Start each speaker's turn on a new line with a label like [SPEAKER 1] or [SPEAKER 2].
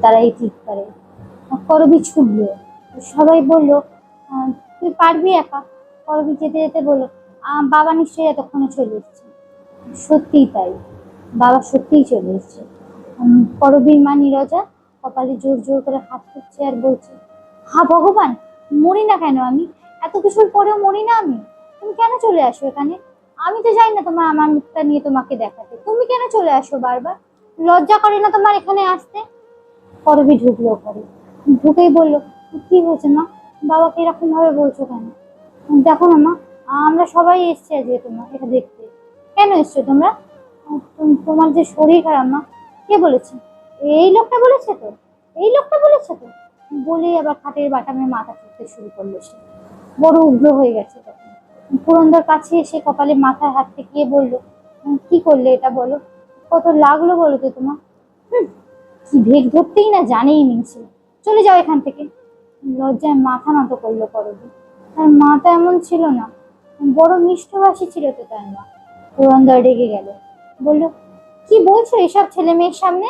[SPEAKER 1] তারা এই চিৎকারে করবি ছুটলো। সবাই বললো তুই পারবি একা। করবি যেতে যেতে বললো বাবা নিশ্চয়ই এতক্ষণে চলে এসছে। সত্যিই তাই, বাবা সত্যিই চলে এসছে। করবীর মা নীরজা কপালে জোর জোর করে হাত তুলছে আর বলছে, হা ভগবান, মরি না কেন আমি? এত কিছুর পরেও মরি না আমি? তুমি কেন চলে আসো এখানে? আমি তো জানি না তোমার আমার মুখটা নিয়ে তোমাকে দেখাতে, তুমি কেন চলে আসো বারবার? লজ্জা করে না তোমার এখানে আসতে? করবি ঢুকলো ঘরে, ঢুকেই বললো, কি হয়েছে মা? বাবাকে এরকম ভাবে বলছো কেন? দেখো না মা, আমরা সবাই এসছি আজকে তোমার এটা দেখতে। কেন এসছো তোমরা? তোমার যে শরীর খারাপ মা। কে বলেছে? এই লোকটা বলেছে তো, এই লোকটা বলেছে তো। বলেই আবার খাটের বাটামে মাথা ঠুকতে শুরু করলো সে। বড় উগ্র হয়ে গেছে তখন। পুরন্দর কাছে এসে কপালে মাথায় হাত ঠেকিয়ে বললো, কি করলে এটা বলো? কত লাগলো বলো তো তোমার? কি ভেগ ধরতেই না জানেই মিনছে। চলে যাও এখান থেকে। লজ্জায় মাথা নত করলো করবি। তার মা তো এমন ছিল না, বড় মিষ্টভাষী ছিল তো তার মা। পুরন্দর রেগে গেল, বললো, কি বলছো এসব ছেলে মেয়ের সামনে?